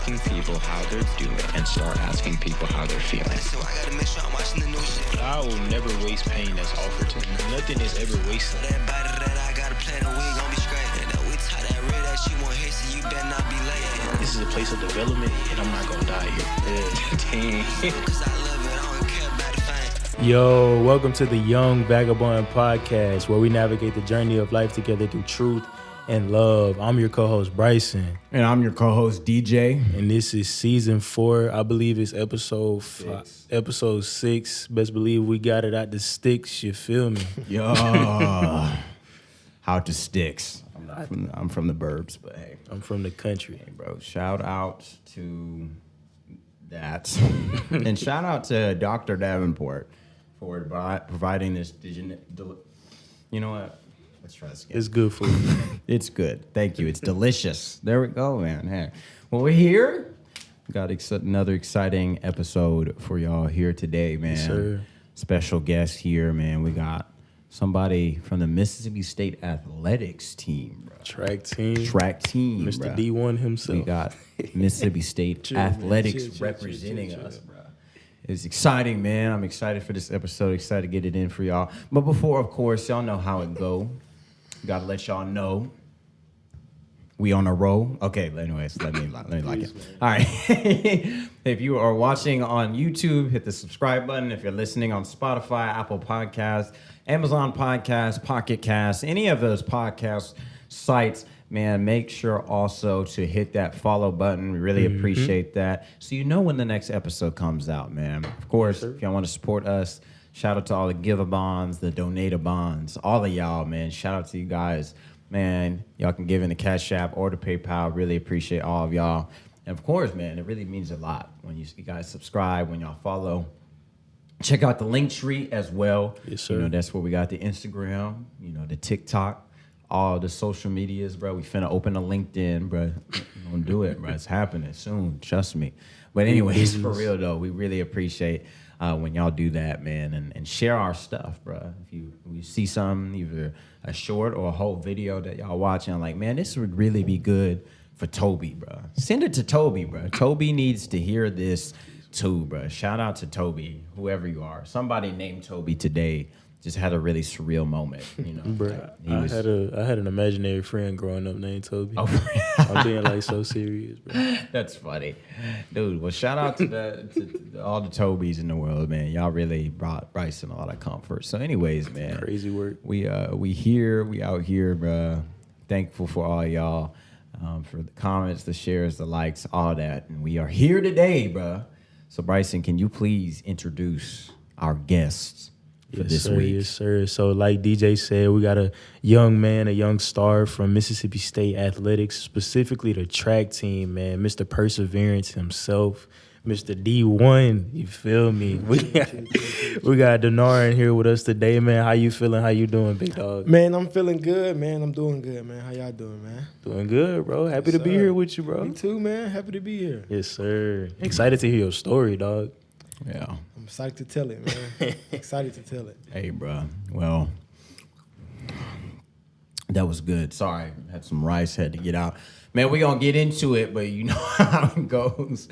asking people how they're doing and start asking people how they're feeling. So I gotta make sure I'm watching the new shit. I will never waste pain that's offered to me. Nothing is ever wasted. Everybody that I gotta play the week gon' be straight. And that we tie that red that you won't hit, so you better not be late. This is a place of development, and I'm not gonna die here. Cause I love it, I don't care about the fame. Yo, welcome to the Young Vagabond podcast, where we navigate the journey of life together through truth and love. I'm your co-host, Bryson. And I'm your co-host, DJ. And this is season 4. I believe it's episode 6. Best believe we got it out the sticks. You feel me? Yo, how to sticks. I'm from the burbs, but hey. I'm from the country. Hey, bro, shout out to that. And shout out to Dr. Davenport for providing this. You know what? Let's try this again. It's good food. It's good. Thank you. It's delicious. There we go, man. Hey. Well, we're here. Got another exciting episode for y'all here today, man. Yes, sir. Special guest here, man. We got somebody from the Mississippi State athletics team, bro. Track team. Mr. Mr. D1 himself. We got Mississippi State athletics representing us, bro. It's exciting, man. I'm excited for this episode. Excited to get it in for y'all. But before, of course, y'all know how it go. Gotta let y'all know we on a roll. Okay, anyways, let me like it. Man. All right. If you are watching on YouTube, hit the subscribe button. If you're listening on Spotify, Apple Podcasts, Amazon Podcasts, Pocket Casts, any of those podcast sites, man, make sure also to hit that follow button. We really appreciate that. So you know when the next episode comes out, man. Of course, if y'all want to support us, shout out to all the Give-A-Bonds, the Donate-A-Bonds, all of y'all, man. Shout out to you guys. Man, y'all can give in the Cashapp or the PayPal. Really appreciate all of y'all. And, of course, man, it really means a lot when you guys subscribe, when y'all follow. Check out the link tree as well. Yes, sir. You know, that's where we got the Instagram, you know, the TikTok, all the social medias, bro. We finna open a LinkedIn, bro. We're gonna do it, bro. It's happening soon. Trust me. But anyways, for real, though, we really appreciate when y'all do that, man, and share our stuff, bro. If you see something, either a short or a whole video that y'all watching, I'm like, man, this would really be good for Toby, bro. Send it to Toby, bro. Toby needs to hear this too, bro. Shout out to Toby, whoever you are. Somebody named Toby today just had a really surreal moment, you know. Bro, I had an imaginary friend growing up named Toby. Oh, I'm being like so serious, bro. That's funny, dude. Well, shout out to all the Tobys in the world, man. Y'all really brought Bryson a lot of comfort. So, anyways, man, Crazy work. We out here, bro. Thankful for all y'all, for the comments, the shares, the likes, all that, and we are here today, bro. So, Bryson, can you please introduce our guests for this week? Yes, sir. So like DJ said, we got a young man, a young star from Mississippi State athletics, specifically the track team, man. Mr. Perseverance himself, Mr. D1, you feel me? We got DANARRION here with us today, man. How you feeling? How you doing, big dog? Man, I'm feeling good, man. I'm doing good, man. How y'all doing, man? Doing good, bro. Happy to be here with you, bro. Me too, man. Happy to be here. Yes, sir. Excited to hear your story, dog. Yeah. I'm excited to tell it, man. Excited to tell it. Hey, bro. Well, that was good. Sorry, had some rice, had to get out. Man, we're going to get into it, but you know how it goes.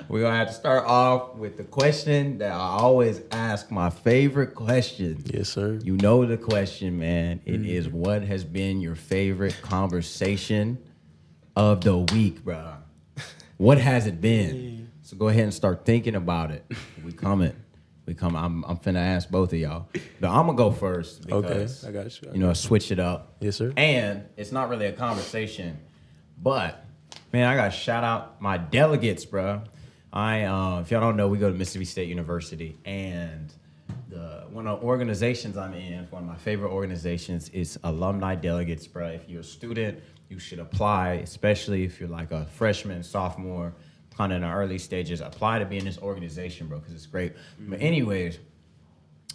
We're going to have to start off with the question that I always ask, my favorite question. Yes, sir. You know the question, man. It is, what has been your favorite conversation of the week, bro? What has it been? So go ahead and start thinking about it. We coming. I'm finna ask both of y'all. But I'm gonna go first because, I got you. You know, switch it up. Yes, sir. And it's not really a conversation, but man, I gotta shout out my delegates, bro. If y'all don't know, we go to Mississippi State University, and one of the organizations I'm in, one of my favorite organizations, is alumni delegates, bro. If you're a student, you should apply, especially if you're like a freshman, sophomore, kind of in the early stages. Apply to be in this organization, bro, because it's great. But anyways,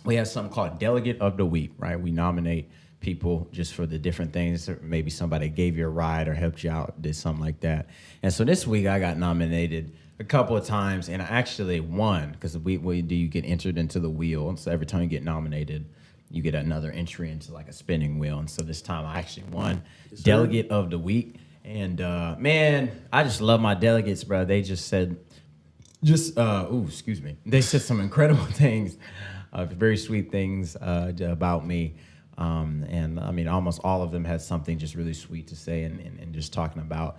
we have something called Delegate of the Week, right? We nominate people just for the different things. Maybe somebody gave you a ride or helped you out, did something like that. And so this week I got nominated a couple of times, and I actually won, because you get entered into the wheel. And so every time you get nominated, you get another entry into like a spinning wheel. And so this time I actually won Delegate of the Week. And man, I just love my delegates, bro. They just said, excuse me. They said some incredible things, very sweet things about me. And I mean, almost all of them had something just really sweet to say, and just talking about,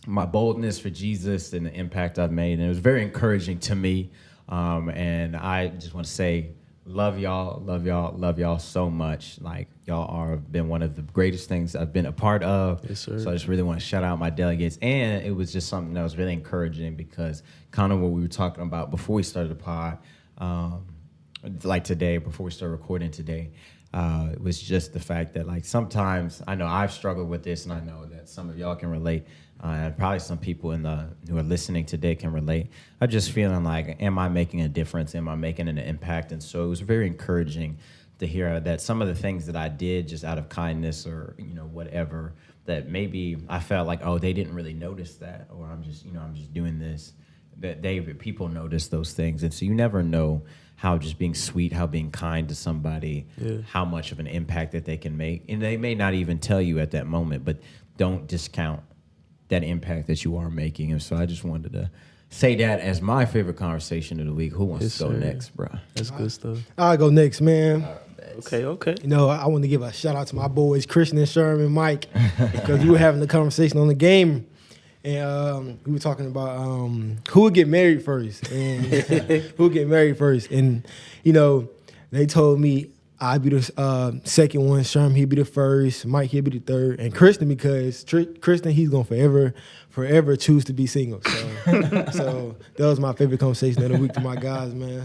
my boldness for Jesus and the impact I've made. And it was very encouraging to me. And I just want to say, love y'all so much. Like, y'all have been one of the greatest things I've been a part of. Yes, sir. So I just really want to shout out my delegates. And it was just something that was really encouraging because kind of what we were talking about before we started the pod, like today, before we started recording today, it was just the fact that, like, sometimes I know I've struggled with this, and I know that some of y'all can relate. And probably some people who are listening today can relate. I'm just feeling like, am I making a difference? Am I making an impact? And so it was very encouraging to hear that some of the things that I did just out of kindness or, whatever, that maybe I felt like, oh, they didn't really notice that, or I'm just doing this, that people notice those things. And so you never know how just being sweet, how being kind to somebody, how much of an impact that they can make. And they may not even tell you at that moment, but don't discount that impact that you are making. And so I just wanted to say that as my favorite conversation of the week. Who wants to go next, bro? That's good stuff. I'll go next, man. Okay. I want to give a shout out to my boys, Christian and Sherman, Mike, because we were having a conversation on the game. And we were talking about who would get married first. And And, they told me I'd be the second one. Sherm, he'd be the first. Mike, he'd be the third. And Kristen, because Kristen, he's going to forever choose to be single. So that was my favorite conversation of the week to my guys, man.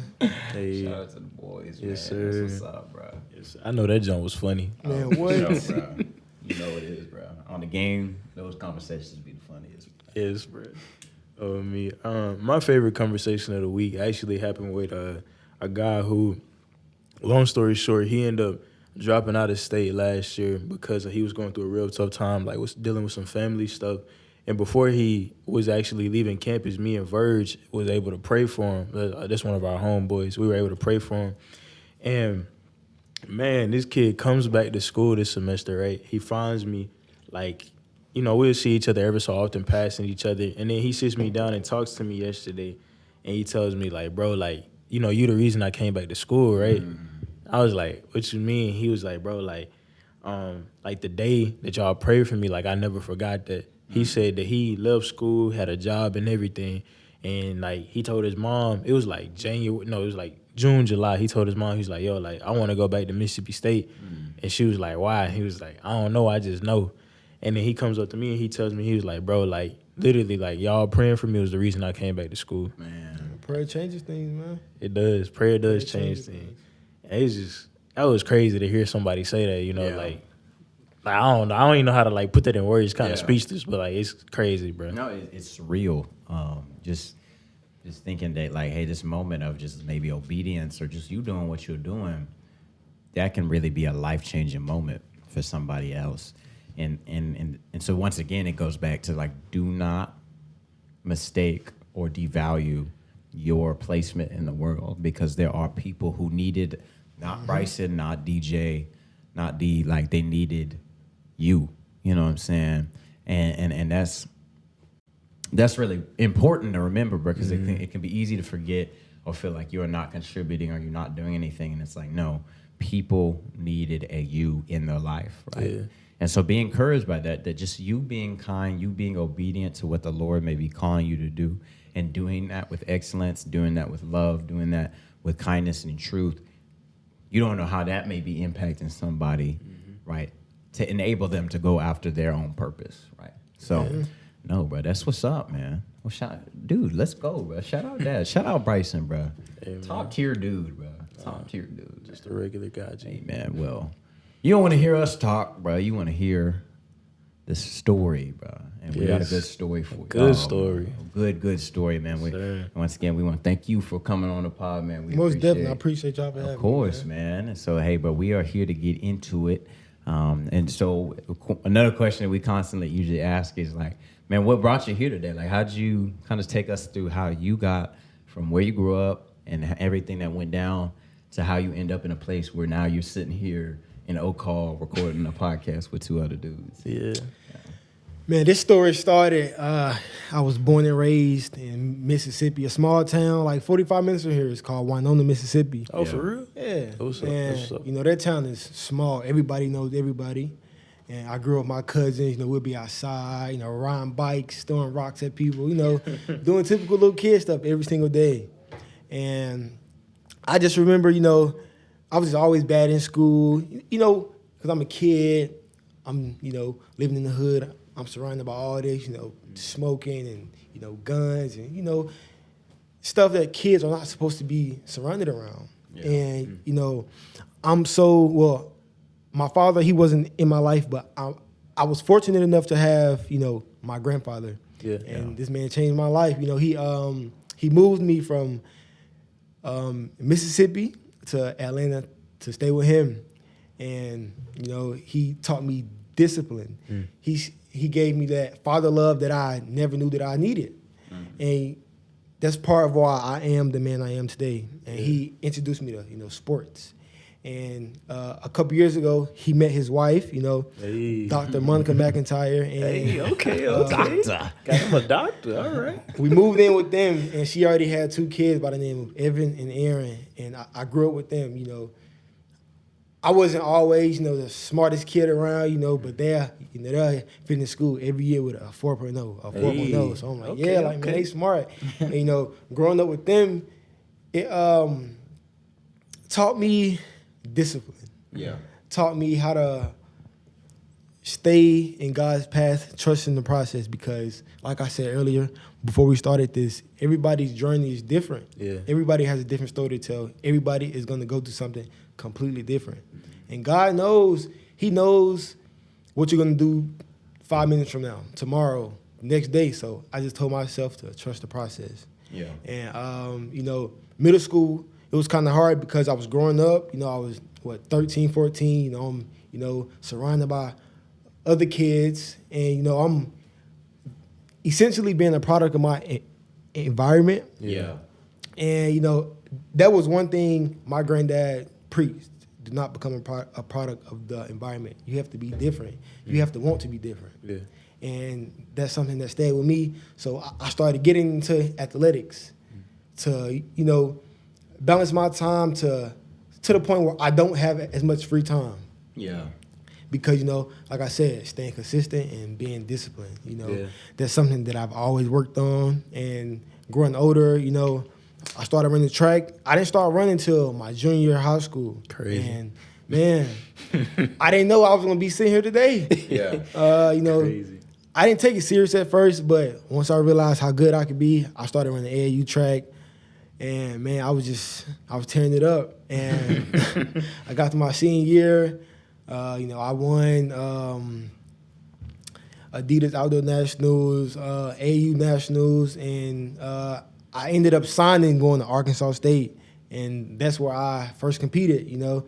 Hey. Shout out to the boys, Yes, man. sir. That's what's up, bro. Yes, I know that joint was funny. Man, what? Bro. You know it is, bro. On the game, those conversations be the funniest. Yes, bro. Me. My favorite conversation of the week actually happened with a guy who, long story short, he ended up dropping out of state last year because he was going through a real tough time, like was dealing with some family stuff. And before he was actually leaving campus, me and Verge was able to pray for him. That's one of our homeboys. We were able to pray for him. And, man, this kid comes back to school this semester, right? He finds me, like, we'll see each other every so often, passing each other. And then he sits me down and talks to me yesterday. And he tells me, like, bro, like, you the reason I came back to school, right? Mm-hmm. I was like, what you mean? He was like, bro, like the day that y'all prayed for me, like, I never forgot that. He said that he left school, had a job and everything. And, like, he told his mom, it was like June, July. He told his mom, he was like, yo, like, I want to go back to Mississippi State. And she was like, why? He was like, I don't know, I just know. And then he comes up to me and he tells me, he was like, bro, like, literally, like, y'all praying for me was the reason I came back to school. Man. Prayer changes things, man. It does. Prayer does change things. And it's just, that was crazy to hear somebody say that, like I don't know. I don't even know how to, like, put that in words. It's kind of speechless, but, like, it's crazy, bro. No, it's surreal. Just thinking that, like, hey, this moment of just maybe obedience or just you doing what you're doing, that can really be a life-changing moment for somebody else. And so once again, it goes back to, like, do not mistake or devalue your placement in the world, because there are people who needed not Bryson, not DJ, not D, like, they needed you. You know what I'm saying? And that's really important to remember, because it can be easy to forget or feel like you're not contributing or you're not doing anything. And it's like, no, people needed a you in their life, right? Yeah. And so be encouraged by that just you being kind, you being obedient to what the Lord may be calling you to do, and doing that with excellence, doing that with love, doing that with kindness and truth. You don't know how that may be impacting somebody, right, to enable them to go after their own purpose, right? So, no, bro, that's what's up, man. Well, dude, let's go, bro. Shout out Dad. Shout out Bryson, bro. Hey, top tier dude, bro. Top tier dude. Just a regular guy, G. Hey, man, well, you don't want to hear us talk, bro. You want to hear the story, bro. And we got a good story for you. Good story. Good story, man. Once again, we want to thank you for coming on the pod, man. Most definitely. I appreciate y'all for having me. Of course, man. And so, hey, but we are here to get into it. And so another question that we constantly usually ask is, like, man, what brought you here today? Like, how'd you kind of take us through how you got from where you grew up and everything that went down to how you end up in a place where now you're sitting here in Oak Hall recording a podcast with 2 other dudes. Yeah. Man, this story started, I was born and raised in Mississippi, a small town like 45 minutes from here. It's called Winona, Mississippi. Oh, for real? Yeah. What's up? And, What's up? you know, that town is small. Everybody knows everybody. And I grew up with my cousins. You know, we'd be outside, you know, riding bikes, throwing rocks at people, you know, doing typical little kid stuff every single day. And I just remember, you know, I was just always bad in school, you know, because I'm a kid. I'm, you know, living in the hood. I'm surrounded by all this, you know, smoking and, you know, guns and, you know, stuff that kids are not supposed to be surrounded around. Yeah. And, you know, my father, he wasn't in my life, but I was fortunate enough to have, you know, my grandfather. Yeah. And this man changed my life. You know, he moved me from Mississippi to Atlanta to stay with him. And, you know, he taught me discipline. He gave me that father love that I never knew that I needed. And that's part of why I am the man I am today. And he introduced me to, you know, sports. And a couple years ago, he met his wife, you know, Dr. Monica McIntyre. And, Okay. Doctor. Got him a doctor, all right. We moved in with them, and she already had 2 kids by the name of Evan and Aaron. And I grew up with them, you know. I wasn't always, you know, the smartest kid around, you know, but they're finishing school every year with a 4.0, a 4.0. So I'm like, man, they smart. And, you know, growing up with them, it taught me discipline. Yeah. Taught me how to stay in God's path, trust in the process, because like I said earlier, before we started this, everybody's journey is different. Yeah. Everybody has a different story to tell. Everybody is going to go through something completely different. And God knows, he knows what you're going to do 5 minutes from now, tomorrow, next day. So I just told myself to trust the process. Yeah. And, you know, middle school, it was kind of hard because I was growing up. You know, I was, 13, 14. You know, I'm, surrounded by other kids. And, you know, I'm essentially being a product of my environment. Yeah. And, you know, that was one thing my granddad preached. Do not become a product of the environment. You have to be different. You have to want to be different. Yeah. And that's something that stayed with me. So I started getting into athletics to, you know, balance my time to the point where I don't have as much free time. Yeah. Because, you know, like I said, staying consistent and being disciplined, you know, that's something that I've always worked on. And growing older, you know, I started running track. I didn't start running until my junior year of high school. Crazy. And, man, I didn't know I was going to be sitting here today. Yeah. You know, crazy. I didn't take it serious at first, but once I realized how good I could be, I started running AAU track. And, man, I was tearing it up. And I got to my senior year. You know, I won Adidas Outdoor Nationals, AAU Nationals, and I ended up going to Arkansas State, and that's where I first competed. You know,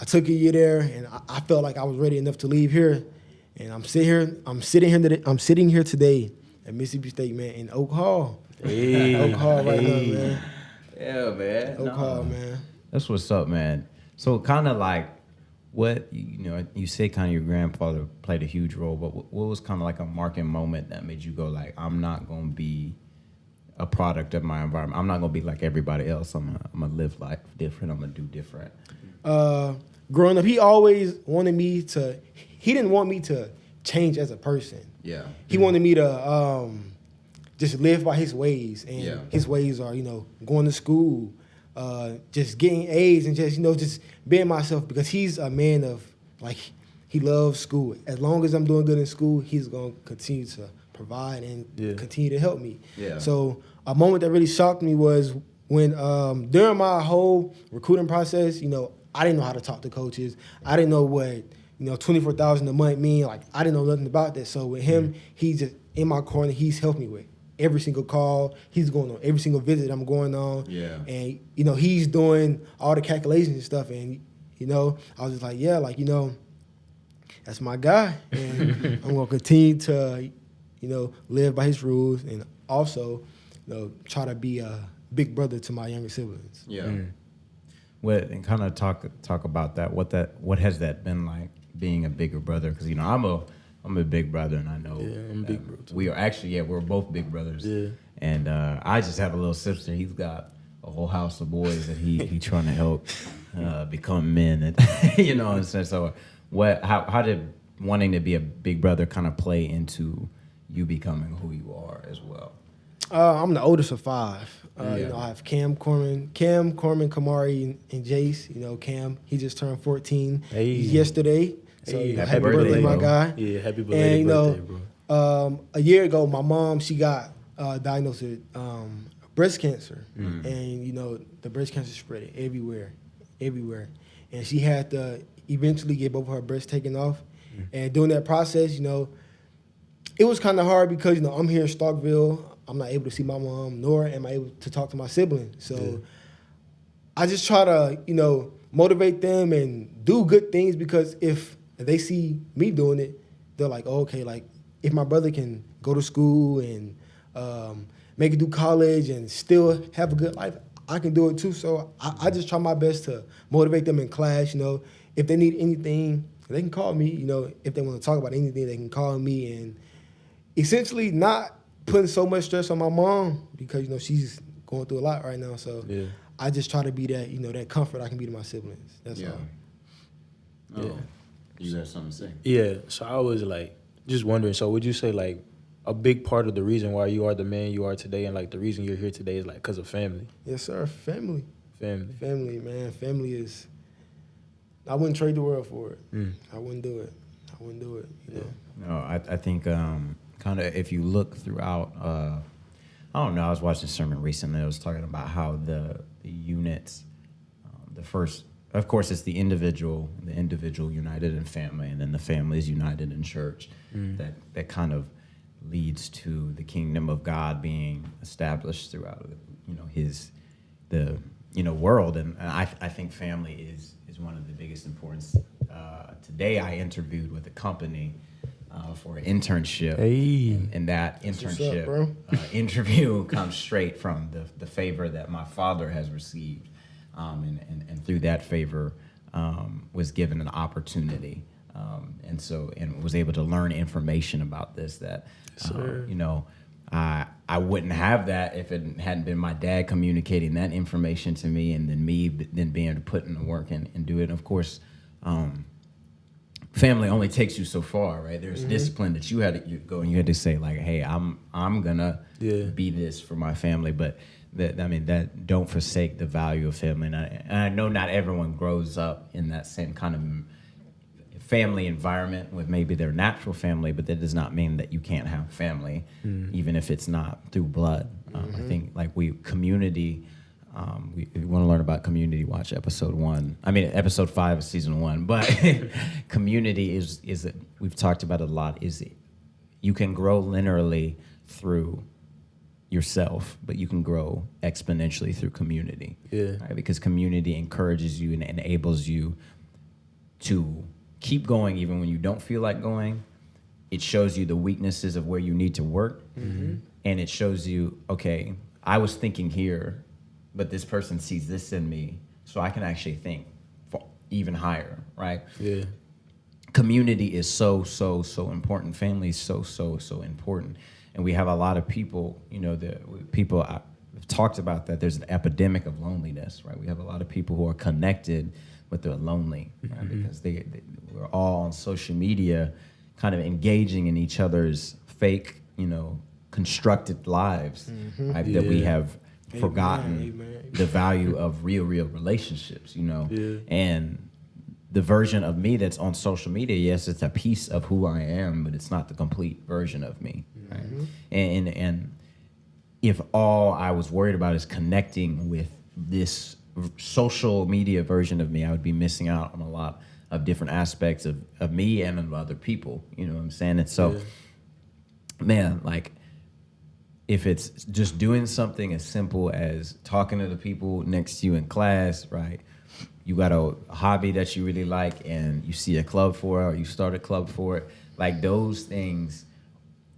I took a year there, and I felt like I was ready enough to leave here, and I'm sitting here today at Mississippi State, man, in Oak Hall. Hey, Oak Hall right now, man. Yeah, man. Oak Hall, man. That's what's up, man. So kind of like, what, you know, you say kind of your grandfather played a huge role, but what was kind of like a marking moment that made you go like, I'm not going to be a product of my environment. I'm not going to be like everybody else. I'm going to live life different. I'm going to do different. Growing up, he always wanted me to, he didn't want me to change as a person. Yeah. He wanted me to just live by his ways. And his ways are, you know, going to school, just getting A's and just, you know, just being myself, because he's a man of, like, he loves school. As long as I'm doing good in school, he's going to continue to provide and continue to help me. Yeah. So a moment that really shocked me was when during my whole recruiting process, you know, I didn't know how to talk to coaches. I didn't know what, you know, $24,000 a month mean. Like, I didn't know nothing about that. So with him, he's just in my corner. He's helped me with every single call. He's going on every single visit I'm going on. Yeah. And, you know, he's doing all the calculations and stuff. And, you know, I was just like, yeah, like, you know, that's my guy. And I'm going to continue to, you know, live by his rules and also, you know, try to be a big brother to my younger siblings. Yeah. and kind of talk about that. What has that been like being a bigger brother? Because I'm a big brother, and I know I'm a big brother. we are actually we're both big brothers. Yeah. And I just have a little sister. He's got a whole house of boys that he trying to help become men, and you know what I'm saying. So how did wanting to be a big brother kind of play into you becoming who you are as well? I'm the oldest of 5. You know, I have Cam, Corman, Kamari, and Jace. You know, Cam, he just turned 14 yesterday. So happy birthday, my guy. Yeah, happy birthday, bro. A year ago, my mom, she got diagnosed with breast cancer. And, you know, the breast cancer spread everywhere. And she had to eventually get both of her breasts taken off. And during that process, you know, it was kind of hard because, you know, I'm here in Starkville. I'm not able to see my mom, nor am I able to talk to my siblings. So I just try to, you know, motivate them and do good things, because if they see me doing it, they're like, oh, okay, like if my brother can go to school and make it through college and still have a good life, I can do it too. So I just try my best to motivate them in class. You know, if they need anything, they can call me. You know, if they want to talk about anything, they can call me. And essentially not putting so much stress on my mom, because, you know, she's going through a lot right now. So I just try to be that, you know, that comfort I can be to my siblings. That's all. Yeah. You got something to say? Yeah. So I was like just wondering. So would you say like a big part of the reason why you are the man you are today, and like the reason you're here today, is like because of family? Yes, sir. Family, man. Family is. I wouldn't trade the world for it. I wouldn't do it. You know. No, I think kind of if you look throughout, I don't know. I was watching a sermon recently. I was talking about how the units, the first, of course, it's the individual united in family, and then the family is united in church. That kind of leads to the kingdom of God being established throughout, you know, the world. And I think family is one of the biggest importance. Today I interviewed with a company for an internship, and that internship interview comes straight from the favor that my father has received, and through that favor was given an opportunity, and was able to learn information about this that you know, I wouldn't have that if it hadn't been my dad communicating that information to me, and then me then being able to put in the work and do it. And of course, family only takes you so far, right? There's discipline that you had to go, and you had to say like, hey, I'm gonna be this for my family, but that don't forsake the value of family. And I know not everyone grows up in that same kind of family environment with maybe their natural family, but that does not mean that you can't have family, even if it's not through blood. I think like community. We want to learn about community, watch episode 5 of season 1. But community is we've talked about it a lot. You can grow linearly through yourself, but you can grow exponentially through community. Right? Because community encourages you and enables you to keep going even when you don't feel like going. It shows you the weaknesses of where you need to work, and it shows you, okay, I was thinking here, but this person sees this in me, so I can actually think even higher, right? Yeah. Community is so important. Family is so important. And we have a lot of people, you know, people have talked about that. There's an epidemic of loneliness, right? We have a lot of people who are connected, but they're lonely, right? Because we're all on social media kind of engaging in each other's fake, you know, constructed lives, right? That we have forgotten the value of real relationships, you know. And the version of me that's on social media, yes, it's a piece of who I am, but it's not the complete version of me, right? And if all I was worried about is connecting with this social media version of me, I would be missing out on a lot of different aspects of me and of other people, you know what I'm saying? And so, man, like, if it's just doing something as simple as talking to the people next to you in class, right? You got a hobby that you really like and you see a club for it, or you start a club for it. Like, those things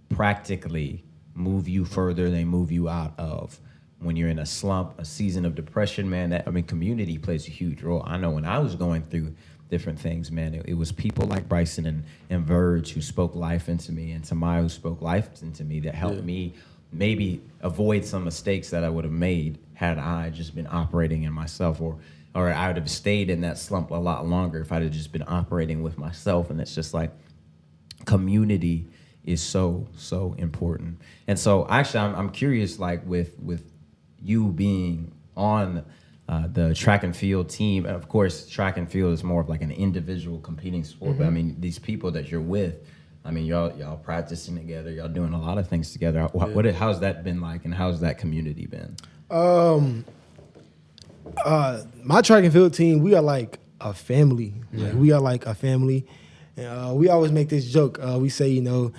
practically move you further. They move you out of when you're in a slump, a season of depression, man, community plays a huge role. I know when I was going through different things, man, it was people like Bryson and Verge who spoke life into me, and Tamaya who spoke life into me that helped me maybe avoid some mistakes that I would have made had I just been operating in myself, or I would have stayed in that slump a lot longer if I'd have just been operating with myself. And it's just like community is so important. And so actually I'm curious, like with you being on the track and field team, and of course track and field is more of like an individual competing sport, but I mean these people that you're with, I mean y'all practicing together, y'all doing a lot of things together. How's that been like, and how's that community been? My track and field team, we are like a family. Like, we are like a family. And we always make this joke. We say, you know,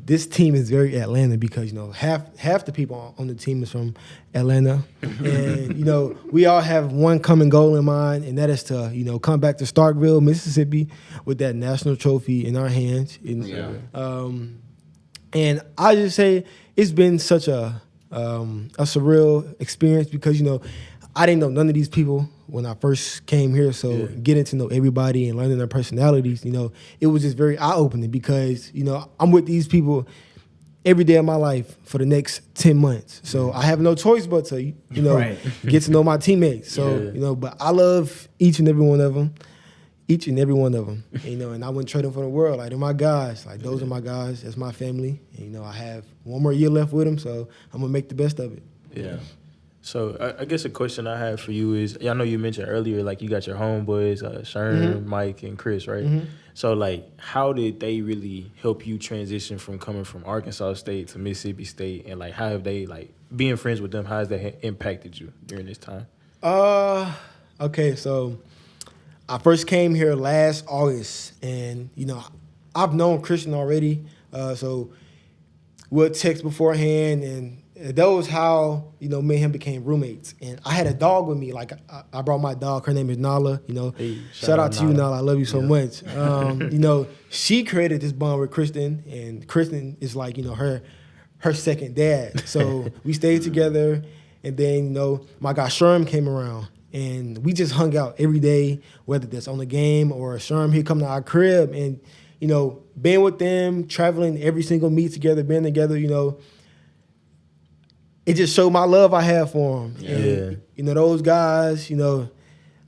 this team is very Atlanta because, you know, half the people on the team is from Atlanta. And, you know, we all have one common goal in mind, and that is to, you know, come back to Starkville, Mississippi with that national trophy in our hands. And I just say it's been such a surreal experience because, you know, I didn't know none of these people when I first came here. So getting to know everybody and learning their personalities, you know, it was just very eye-opening because, you know, I'm with these people every day of my life for the next 10 months. So I have no choice but to, you know, get to know my teammates. So, you know, but I love each and every one of them. You know, and I wouldn't trade them for the world. Like, they're my guys. Like, those are my guys. That's my family. And, you know, I have one more year left with them, so I'm going to make the best of it. Yeah. So I guess a question I have for you is, I know you mentioned earlier, like, you got your homeboys, Sherm, Mike, and Chris, right? So, like, how did they really help you transition from coming from Arkansas State to Mississippi State? And, like, how have they, like, being friends with them, how has that impacted you during this time? Okay, so I first came here last August, and, you know, I've known Christian already, so we'll text beforehand, and that was how, you know, me and him became roommates. And I had a dog with me. Like, I brought my dog. Her name is Nala. You know, hey, shout out to you, Nala. I love you so much. You know, she created this bond with Kristen, and Kristen is like, you know, her second dad. So we stayed together, and then, you know, my guy Sherm came around, and we just hung out every day, whether that's on the game or Sherm, he'd come to our crib, and, you know, being with them, traveling every single meet together, being together, you know, it just showed my love I have for them. Yeah. And, you know, those guys, you know,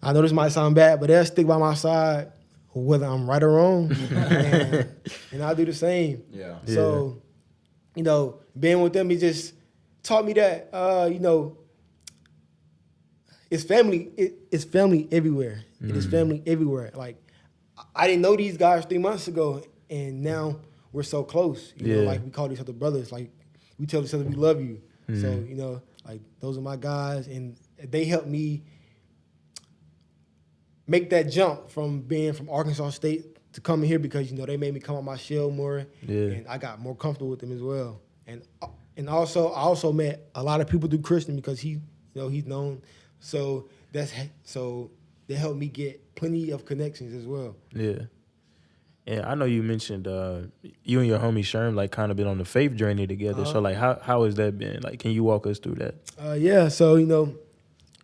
I know this might sound bad, but they'll stick by my side whether I'm right or wrong. and I'll do the same. Yeah. So, you know, being with them, it just taught me that, you know, it's family. It's family everywhere. It is family everywhere. Like, I didn't know these guys 3 months ago, and now we're so close. You know, like, we call each other brothers. Like, we tell each other we love you. So, you know, like, those are my guys, and they helped me make that jump from being from Arkansas State to coming here because, you know, they made me come out my shell more, and I got more comfortable with them as well. And also, I also met a lot of people through Christian because he, you know, he's known. So they helped me get plenty of connections as well. Yeah. And I know you mentioned you and your homie Sherm, like, kind of been on the faith journey together. So, like, how has that been? Like, can you walk us through that? Yeah, so, you know,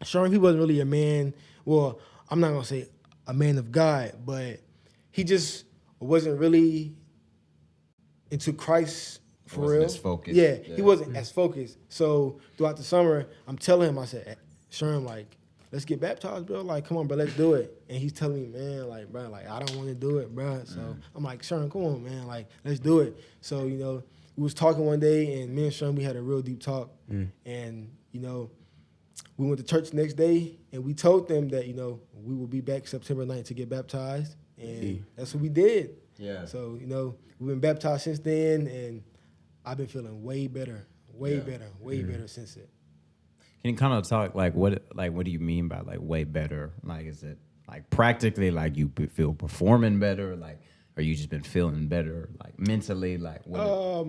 Sherm, he wasn't really a man. Well, I'm not going to say a man of God, but he just wasn't really into Christ for real. Wasn't as focused. Yeah, he wasn't as focused. So throughout the summer, I'm telling him, I said, Sherm, like, let's get baptized, bro. Like, come on, bro, let's do it. And he's telling me, man, like, bro, like, I don't want to do it, bro. So I'm like, Sherm, come on, man, like, let's do it. So, you know, we was talking one day, and me and Sherm, we had a real deep talk. And, you know, we went to church the next day, and we told them that, you know, we will be back September 9th to get baptized. And that's what we did. Yeah. So, you know, we've been baptized since then, and I've been feeling way better since then. Can you kind of talk, like, what do you mean by, like, way better? Like, is it, like, practically, like, you feel performing better? Like, or you just been feeling better, like, mentally? Like, what?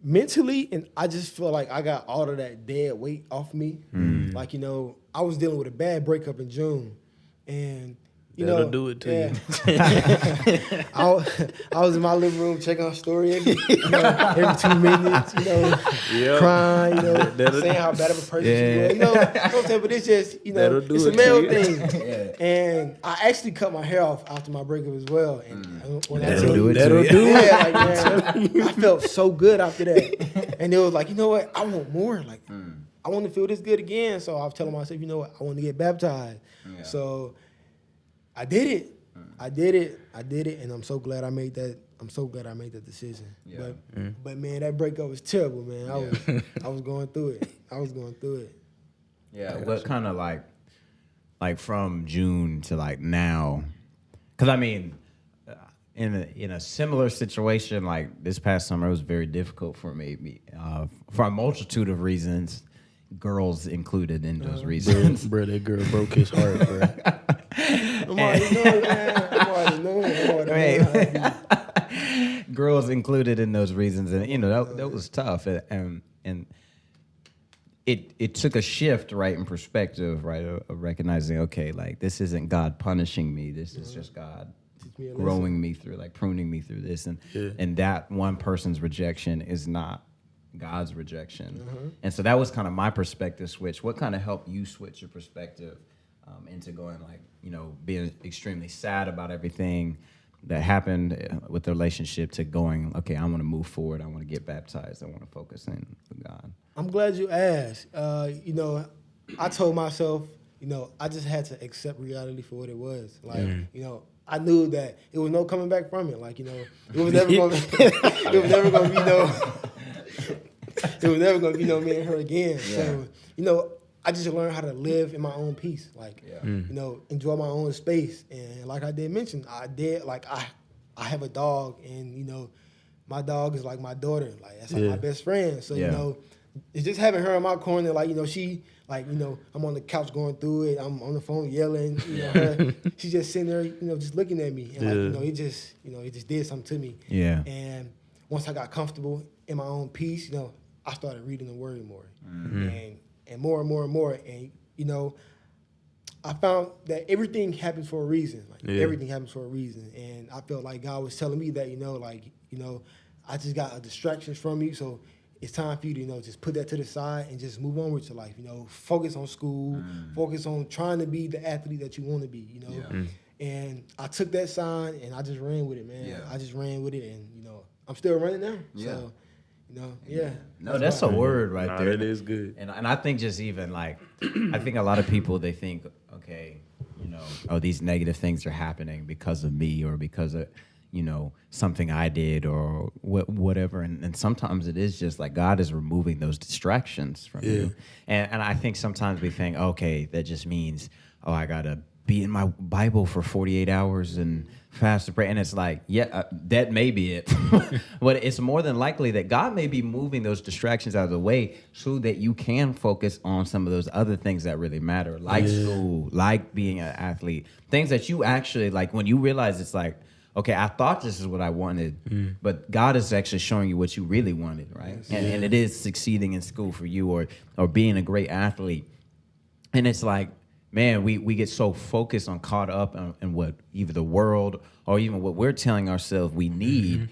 Mentally, and I just feel like I got all of that dead weight off me. Like, you know, I was dealing with a bad breakup in June, and That'll do it to you. I was in my living room checking her story again, every 2 minutes, crying, saying how bad of a person she was. You know what I'm saying? But it's just, it's a male thing. And I actually cut my hair off after my breakup as well. And when That'll do it. I felt so good after that. And it was like, you know what? I want more. Like, I want to feel this good again. So I was telling myself, you know what? I want to get baptized. Yeah. So I did it. I did it, and I'm so glad I made that. I'm so glad I made that decision. Yeah. But man, that breakup was terrible, man. I was going through it. Yeah. What kind of like from June to like now? Because I mean, in a similar situation, like this past summer, it was very difficult for me for a multitude of reasons. Girls included in those reasons. Bro, that girl broke his heart, bro. I'm already knowing. Girls included in those reasons, and that was tough, and it took a shift, right, in perspective, right, of recognizing, okay, like this isn't God punishing me, this is just God growing me through, like pruning me through this, and that one person's rejection is not God's rejection. And so that was kind of my perspective switch. What kind of helped you switch your perspective into going like, being extremely sad about everything that happened with the relationship to going, okay, I want to move forward. I want to get baptized. I want to focus in with God. I'm glad you asked. I told myself, I just had to accept reality for what it was. Like, I knew that it was no coming back from it. Like, it was never going to, it was never going to be me and her again. Yeah. So, I just learned how to live in my own peace. Like, enjoy my own space. And like I did mention, I have a dog, and, my dog is like my daughter. Like, that's like my best friend. So, it's just having her in my corner. Like, she, like, I'm on the couch going through it. I'm on the phone yelling. Her, she's just sitting there, just looking at me. And like, it just did something to me. Yeah. And once I got comfortable in my own peace, I started reading the word more. And more and more and more. And, I found that everything happens for a reason. Like, everything happens for a reason. And I felt like God was telling me that, I just got a distraction from you. So it's time for you to, just put that to the side and just move on with your life. Focus on school, focus on trying to be the athlete that you want to be, And I took that sign and I just ran with it, man. Yeah. I just ran with it, and, I'm still running now. Yeah. So, No, that's a word right there. It is good. And I think just even like, I think a lot of people, they think, okay, these negative things are happening because of me or because of, something I did or whatever. And sometimes it is just like God is removing those distractions from you. And I think sometimes we think, okay, that just means, I got to be in my Bible for 48 hours and fast to pray. And it's like, that may be it. But it's more than likely that God may be moving those distractions out of the way so that you can focus on some of those other things that really matter, like school, like being an athlete, things that you actually, like when you realize it's like, okay, I thought this is what I wanted, but God is actually showing you what you really wanted, right? Yes. And it is succeeding in school for you or being a great athlete. And it's like, man, we get so focused on caught up in what either the world or even what we're telling ourselves we need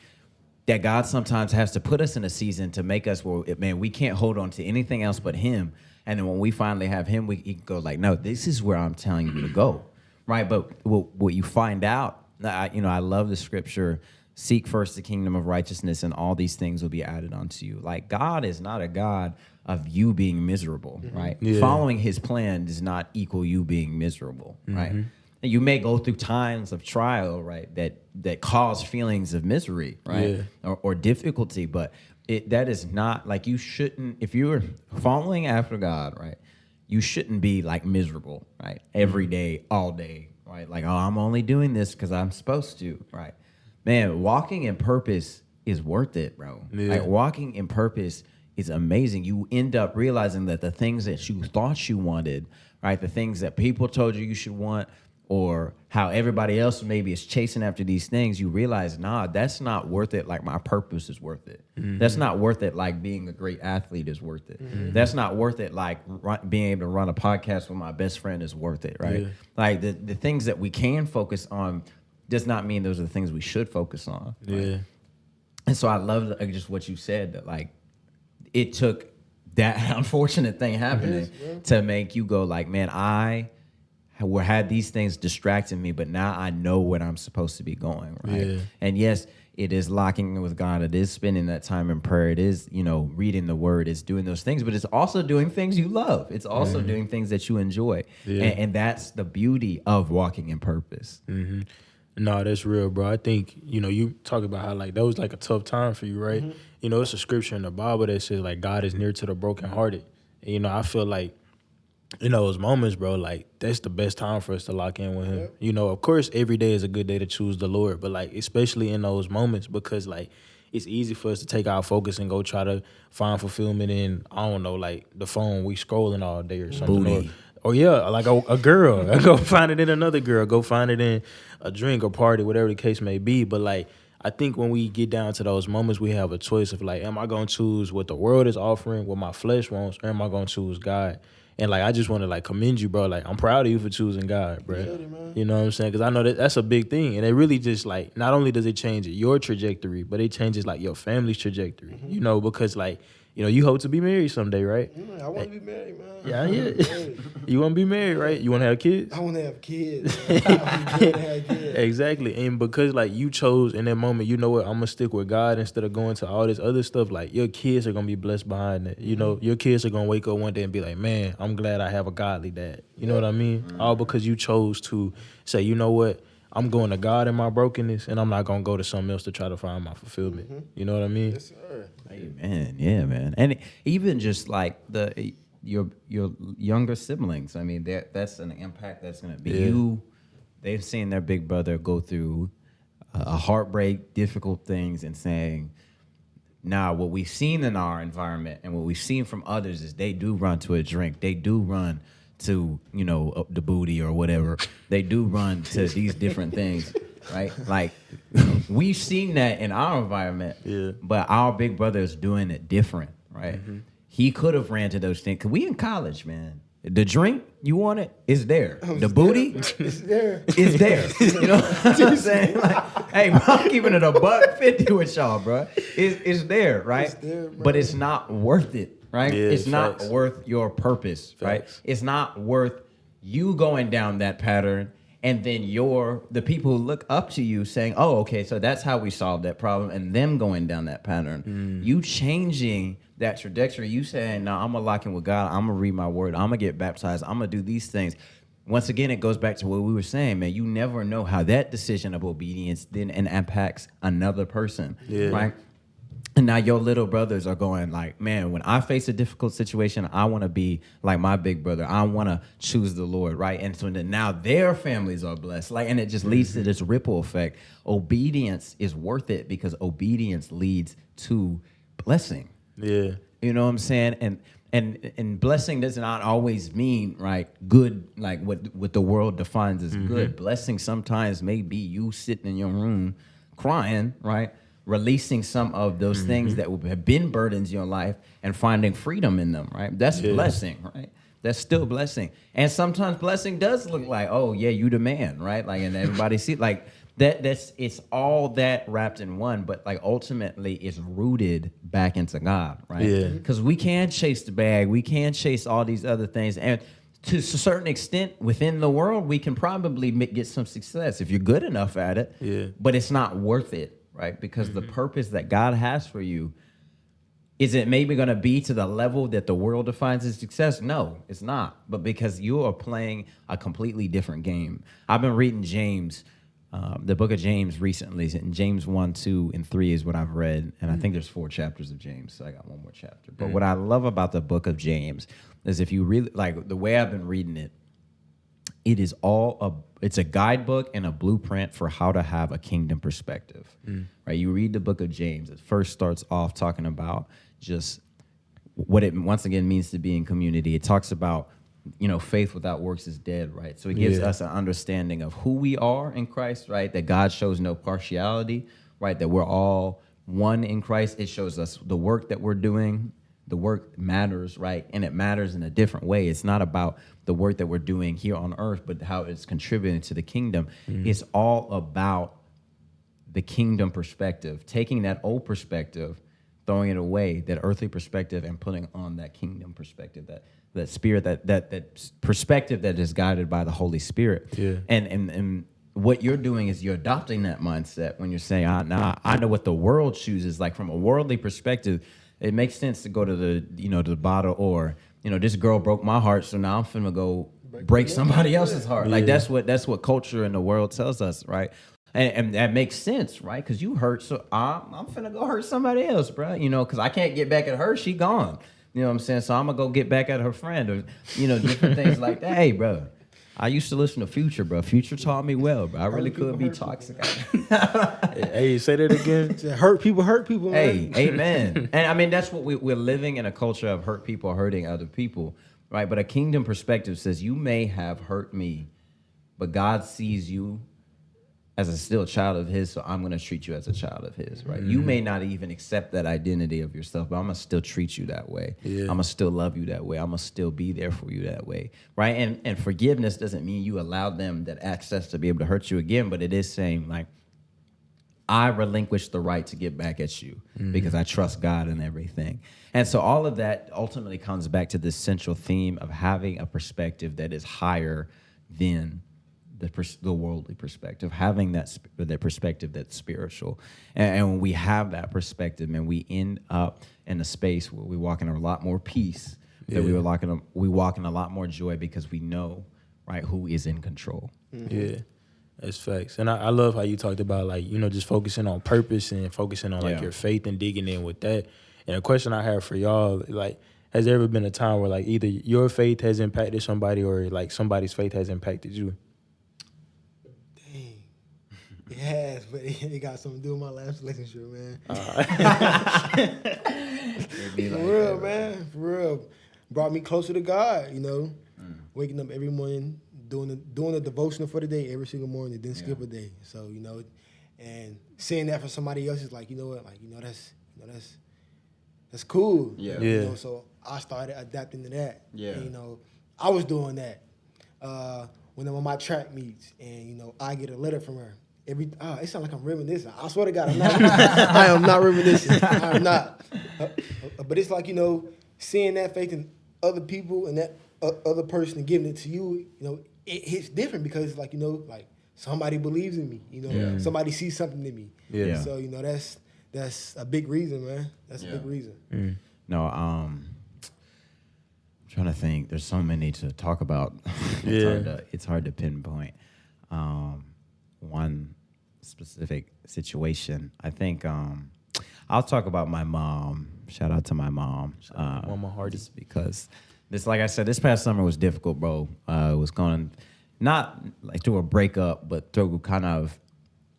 that God sometimes has to put us in a season to make us, we can't hold on to anything else but Him. And then when we finally have Him, we can go like, no, this is where I'm telling you to go, right? But what you find out, I love the scripture, seek first the kingdom of righteousness and all these things will be added unto you. Like, God is not a God of you being miserable, right? Yeah. Following His plan does not equal you being miserable, right? And you may go through times of trial, right, that cause feelings of misery, right, or difficulty, but that is not, like, you shouldn't, if you're following after God, right, you shouldn't be, like, miserable, right, every day, all day, right? Like, I'm only doing this because I'm supposed to, right? Man, walking in purpose is worth it, bro. Yeah. Like, walking in purpose is amazing. You end up realizing that the things that you thought you wanted, right, the things that people told you should want, or how everybody else maybe is chasing after these things, you realize, nah, that's not worth it. Like my purpose is worth it. That's not worth it. Like being a great athlete is worth it. That's not worth it. Like being able to run a podcast with my best friend is worth it, right? Like the things that we can focus on does not mean those are the things we should focus on. Right? And so I love just what you said, that like it took that unfortunate thing happening to make you go like, man, I had these things distracting me, but now I know what I'm supposed to be going, right? And yes, it is locking in with God. It is spending that time in prayer. It is, reading the word. It's doing those things, but it's also doing things you love. It's also doing things that you enjoy. And that's the beauty of walking in purpose. No, that's real, bro. I think, you talk about how, like, that was, like, a tough time for you, right? It's a scripture in the Bible that says, like, God is near to the brokenhearted. And, I feel like in those moments, bro, like, that's the best time for us to lock in with him. Of course, every day is a good day to choose the Lord, but, like, especially in those moments, because, like, it's easy for us to take our focus and go try to find fulfillment in, I don't know, like, the phone, we scrolling all day or something. Booty. Or yeah, like a girl. Go find it in another girl. Go find it in a drink or party, whatever the case may be. But, like, I think when we get down to those moments, we have a choice of, like, am I going to choose what the world is offering, what my flesh wants, or am I going to choose God? And, like, I just want to, like, commend you, bro. Like, I'm proud of you for choosing God, bro. You know what I'm saying? Because I know that's a big thing. And it really just, like, not only does it change your trajectory, but it changes, like, your family's trajectory, because, like, you hope to be married someday, right? I want to be married, man. Yeah. You want to be married, right? You want to have kids? I want to have kids. I want to have kids. Exactly. And because, like, you chose in that moment, you know what, I'm going to stick with God instead of going to all this other stuff, like, your kids are going to be blessed behind that. Your kids are going to wake up one day and be like, man, I'm glad I have a godly dad. You know what I mean? All because you chose to say, you know what, I'm going to God in my brokenness, and I'm not going to go to something else to try to find my fulfillment. You know what I mean? Yes, sir. Amen. Yeah, man. And even just like your younger siblings, I mean, that's an impact that's going to be you. They've seen their big brother go through a heartbreak, difficult things, and saying, nah, what we've seen in our environment and what we've seen from others is they do run to a drink. They do run to, the booty or whatever. They do run to these different things, right? Like, we've seen that in our environment, but our big brother is doing it different, right? He could have ran to those things. Cause we in college, man. The drink, you want it, is there. The booty, it's there. It's there. You know what I'm saying? Like, hey, bro, I'm keeping it $1.50 with y'all, bro. It's there, right? It's there, bro. But it's not worth it, right? Yeah, it's not facts. worth your purpose, right? It's not worth you going down that pattern and then the people who look up to you saying, oh, okay, so that's how we solved that problem, and them going down that pattern. You changing that trajectory, you saying, no, I'm going to lock in with God, I'm going to read my word, I'm going to get baptized, I'm going to do these things. Once again, it goes back to what we were saying, man. You never know how that decision of obedience then impacts another person, right? And now your little brothers are going like, man, when I face a difficult situation, I want to be like my big brother. I want to choose the Lord, right? And so then now their families are blessed. Like, and it just leads to this ripple effect. Obedience is worth it because obedience leads to blessing. Yeah. You know what I'm saying? And blessing does not always mean, right, good, like what the world defines as good. Blessing sometimes may be you sitting in your room crying, right? Releasing some of those things that have been burdens in your life and finding freedom in them, right? That's blessing, right? That's still blessing. And sometimes blessing does look like, oh, yeah, you the man, right? Like, and everybody see, like, it's all that wrapped in one, but, like, ultimately it's rooted back into God, right? Yeah. Because we can chase the bag. We can chase all these other things. And to a certain extent, within the world, we can probably get some success if you're good enough at it. Yeah. But it's not worth it. Right? Because the purpose that God has for you, is it maybe going to be to the level that the world defines as success? No, it's not. But because you are playing a completely different game. I've been reading James, the book of James recently, and James 1, 2, and 3 is what I've read. And I think there's 4 chapters of James, so I got one more chapter. But what I love about the book of James is if you really, like the way I've been reading it, it is it's a guidebook and a blueprint for how to have a kingdom perspective, right? You read the book of James. It first starts off talking about just what it once again means to be in community. It talks about faith without works is dead, right? So it gives us an understanding of who we are in Christ, right? That God shows no partiality, right? That we're all one in Christ. It shows us the work that we're doing. The work matters, right? And it matters in a different way. It's not about the work that we're doing here on earth, but how it's contributing to the kingdom. It's all about the kingdom perspective, taking that old perspective, throwing it away, that earthly perspective, and putting on that kingdom perspective, that spirit, that perspective that is guided by the Holy Spirit. Yeah. And what you're doing is you're adopting that mindset when you're saying, I know what the world chooses. Like from a worldly perspective, it makes sense to go to the bottle, or this girl broke my heart, so now I'm finna go break somebody else's heart. Like that's what culture in the world tells us, right? And that makes sense, right? Because you hurt, so I'm finna go hurt somebody else, bro. Because I can't get back at her, she gone. You know what I'm saying? So I'm gonna go get back at her friend, or different things like that. Hey, bro, I used to listen to Future, bro. Future taught me well, bro. I really could be toxic. Hey, say that again. Hurt people, man. Hey, amen. And I mean, that's what we're living in, a culture of hurt people hurting other people, right? But a kingdom perspective says you may have hurt me, but God sees you as a still child of his, so I'm going to treat you as a child of his, right? You may not even accept that identity of yourself, but I'm going to still treat you that way. Yeah. I'm going to still love you that way. I'm going to still be there for you that way, right? And forgiveness doesn't mean you allow them that access to be able to hurt you again, but it is saying, like, I relinquish the right to get back at you because I trust God in everything. And so all of that ultimately comes back to this central theme of having a perspective that is higher than the worldly perspective, having that perspective that's spiritual. And when we have that perspective, man, we end up in a space where we walk in a lot more peace, that we walk in a lot more joy, because we know, right, who is in control. Yeah, that's facts. And I love how you talked about, like, just focusing on purpose and focusing on like your faith and digging in with that. And a question I have for y'all, like, has there ever been a time where like either your faith has impacted somebody or like somebody's faith has impacted you? It has, but it got something to do with my last relationship, man. For real, man. For real. Brought me closer to God, Waking up every morning, doing the devotional for the day every single morning, didn't skip a day. So, and seeing that from somebody else is like, that's cool. Yeah. So I started adapting to that. Yeah. And, I was doing that when I'm on my track meets, and I get a letter from her. It sounds like I'm reminiscing. I swear to God, I'm not. I am not reminiscing. I am not. But it's like, seeing that faith in other people and that other person and giving it to you, it hits different, because like, like somebody believes in me, somebody sees something in me. Yeah. So, that's a big reason, man. That's a big reason. No, I'm trying to think. There's so many to talk about. It's hard to pinpoint one specific situation. I think I'll talk about my mom. Shout out to my mom. Mama Hardy. Just because this, like I said, this past summer was difficult, bro. It was going not like through a breakup, but through kind of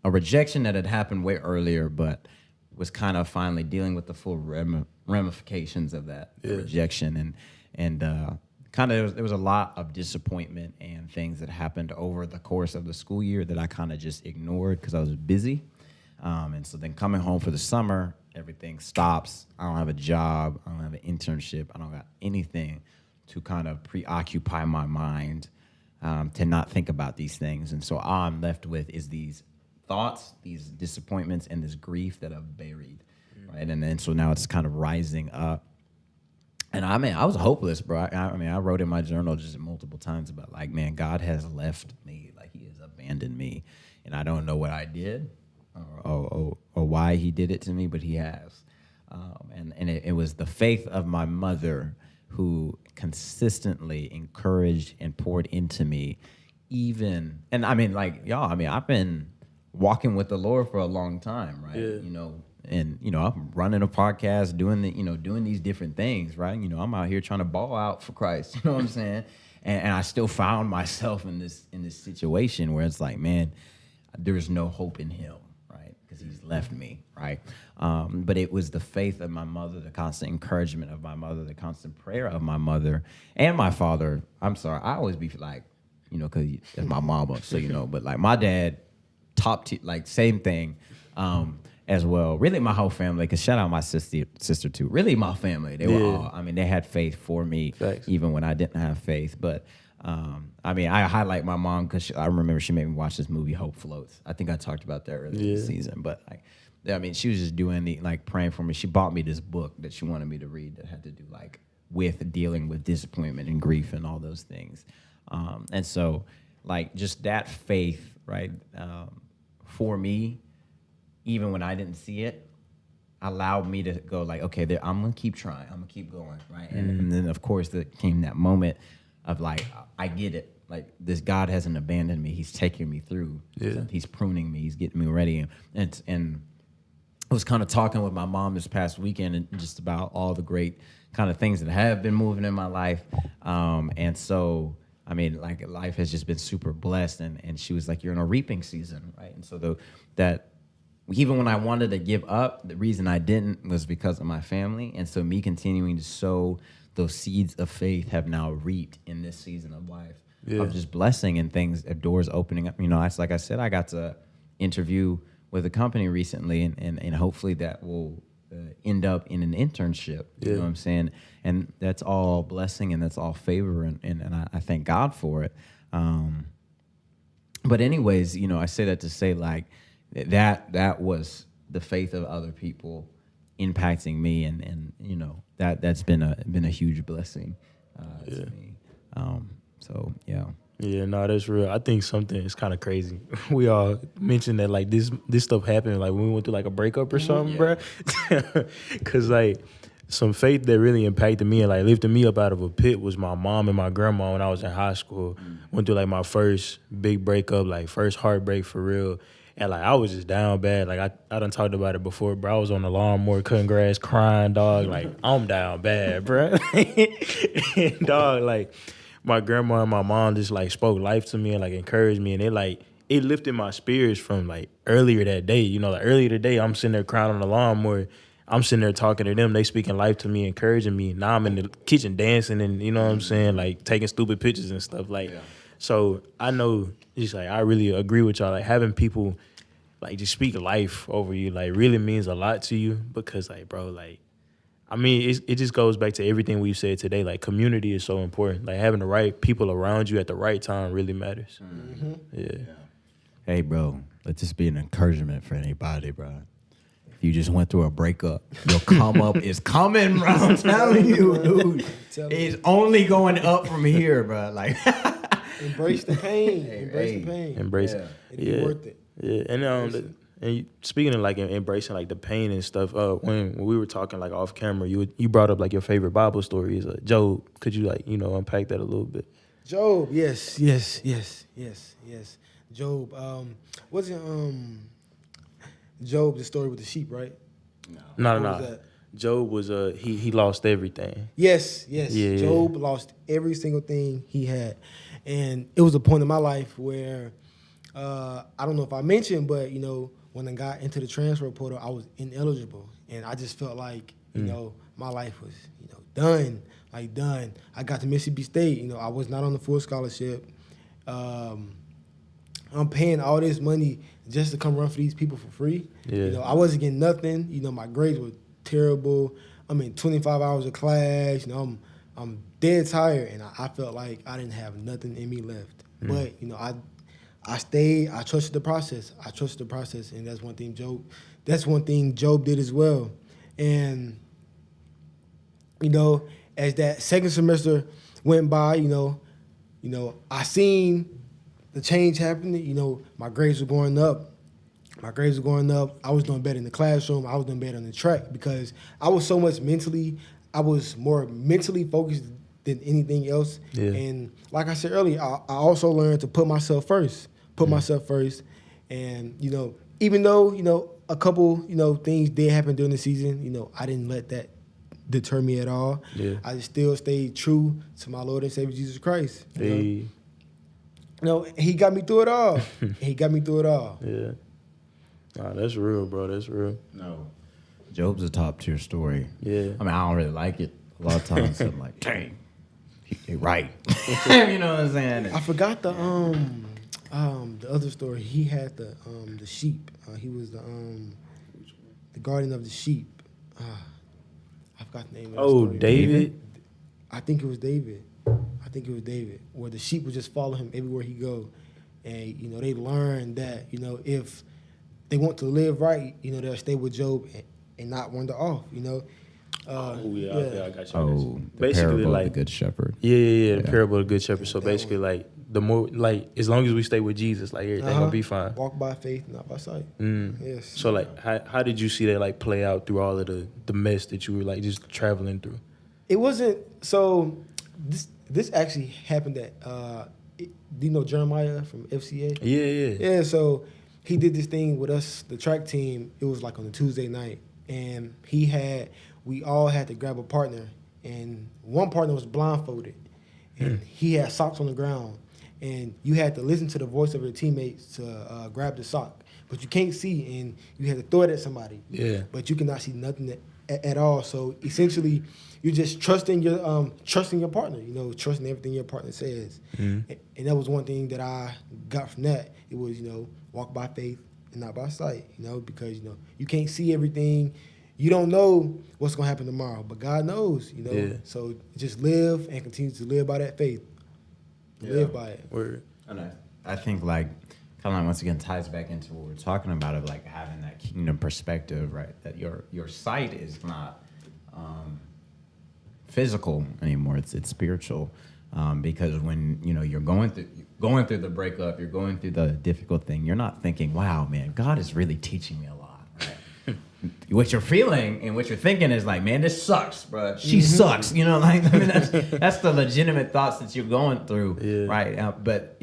a rejection that had happened way earlier, but was kind of finally dealing with the full ramifications of that rejection, and kind of there was a lot of disappointment and things that happened over the course of the school year that I kind of just ignored because I was busy. And so then coming home for the summer, everything stops. I don't have a job. I don't have an internship. I don't got anything to kind of preoccupy my mind to not think about these things. And so all I'm left with is these thoughts, these disappointments, and this grief that I've buried, right? And then so now it's kind of rising up. And I mean, I was hopeless, bro. I wrote in my journal just multiple times about, like, man, God has left me. Like, he has abandoned me. And I don't know what I did or why he did it to me, but he has. And it was the faith of my mother who consistently encouraged and poured into me and I mean, like, y'all, I mean, I've been walking with the Lord for a long time, right? Yeah. And, I'm running a podcast, doing these different things, right? I'm out here trying to ball out for Christ, you know what I'm saying? And I still found myself in this situation where it's like, man, there's no hope in him, right? because he's left me, right? But it was the faith of my mother, the constant encouragement of my mother, the constant prayer of my mother and my father. I'm sorry, I always be like, because that's my mama, so but like my dad, like same thing. As well, really my whole family. Cause shout out my sister too. Really my family. They were all. They had faith for me, even when I didn't have faith. But I highlight my mom because I remember she made me watch this movie, Hope Floats. I think I talked about that earlier in the season. But she was just doing praying for me. She bought me this book that she wanted me to read that had to do with dealing with disappointment and grief and all those things. And so just that faith, right, for me. Even when I didn't see it, allowed me to go okay, I'm gonna keep trying, I'm gonna keep going, right? And then of course there came that moment of I get it, this God hasn't abandoned me, He's taking me through, He's pruning me, He's getting me ready, and I was kind of talking with my mom this past weekend and just about all the great kind of things that have been moving in my life, and so. Life has just been super blessed, and she was like, "You're in a reaping season, right?" And so even when I wanted to give up, the reason I didn't was because of my family. And so me continuing to sow those seeds of faith have now reaped in this season of life of just blessing and things, doors opening up. It's like I said, I got to interview with a company recently, and hopefully that will end up in an internship. You know what I'm saying? And that's all blessing and that's all favor, and I thank God for it. But anyways, I say that to say that was the faith of other people impacting me, and that's been a huge blessing to me. So yeah. Yeah, no, that's real. I think something is kind of crazy. We all mentioned that this stuff happened when we went through a breakup or something, bro. Cause some faith that really impacted me and lifted me up out of a pit was my mom and my grandma when I was in high school. Went through my first big breakup, first heartbreak for real. And I was just down bad. I done talked about it before, bro. I was on the lawnmower cutting grass, crying, dog. I'm down bad, bro. And dog, my grandma and my mom just spoke life to me and encouraged me, and it lifted my spirits from earlier that day. Earlier today, I'm sitting there crying on the lawnmower. I'm sitting there talking to them. They speaking life to me, encouraging me. Now I'm in the kitchen dancing and, what I'm saying, taking stupid pictures and stuff. So I know just I really agree with y'all. Having people just speak life over you really means a lot to you because bro, it just goes back to everything we've said today. Community is so important. Having the right people around you at the right time really matters. Mm-hmm. Yeah. Hey, bro, let this be an encouragement for anybody, bro. If you just went through a breakup, your come up is coming, bro. I'm telling you, dude. It's only going up from here, bro. Embrace the pain. Embrace the pain. Embrace it. It'd be worth it. Yeah, and speaking of embracing the pain and stuff, when we were talking off camera, you brought up your favorite Bible story is Job. Could you unpack that a little bit? Job, yes. Job, wasn't Job the story with the sheep, right? No. Job was he lost everything. Yes. Yeah. Job lost every single thing he had, and it was a point in my life where I don't know if I mentioned, but when I got into the transfer portal, I was ineligible, and I just felt my life was done, done. I got to Mississippi State, I was not on the full scholarship. I'm paying all this money just to come run for these people for free. Yeah. I wasn't getting nothing. My grades were terrible. 25 hours of class. I'm dead tired, and I felt like I didn't have nothing in me left. But I stayed. I trusted the process. And that's one thing Job did as well. And as that second semester went by, I seen the change happening. My grades were going up. I was doing better in the classroom. I was doing better on the track because I was more mentally focused than anything else. Yeah. And like I said earlier, I also learned to put myself first. And, even though, a couple, things did happen during the season, I didn't let that deter me at all. Yeah. I still stayed true to my Lord and Savior Jesus Christ. Hey. He got me through it all. Yeah. Nah, that's real, bro. That's real. No. Job's a top tier story. Yeah. I mean, I don't really like it. A lot of times I'm like, dang, they right. You know what I'm saying? I forgot the other story. He had the sheep. He was the guardian of the sheep. I forgot the name of the story. David? I think it was David. Where the sheep would just follow him everywhere he go. And, you know, they learned that, you know, if they want to live right, you know, they'll stay with Job and not wander off, you know. I got you. The Basically, parable like of the good shepherd. Yeah. The parable of the good shepherd. So basically, like the more, like as long as we stay with Jesus, like everything gonna be fine. Walk by faith, not by sight. Yes. So like, how did you see that like play out through all of the mess that you were like just traveling through? It wasn't so. This actually happened at. Do you know Jeremiah from FCA? Yeah. So he did this thing with us, the track team. It was like on a Tuesday night, and we all had to grab a partner, and one partner was blindfolded, and he had socks on the ground, and you had to listen to the voice of your teammates to grab the sock, but you can't see, and you had to throw it at somebody. Yeah. But you cannot see nothing at all. So essentially, you're just trusting your partner. You know, trusting everything your partner says. And that was one thing that I got from that. It was, you know, walk by faith and not by sight. You know, because you know you can't see everything. You don't know what's gonna happen tomorrow, but God knows. You know, so just live and continue to live by that faith. Live by it. Word. And I think like kind of like once again ties back into what we're talking about of like having that kingdom perspective, right? That your sight is not physical anymore; it's spiritual. Because when you know you're going through the breakup, you're going through the difficult thing, you're not thinking, "Wow, man, God is really teaching me a lot." Right? What you're feeling and what you're thinking is like, "Man, this sucks, bro. She sucks." You know, like I mean, that's the legitimate thoughts that you're going through, right? But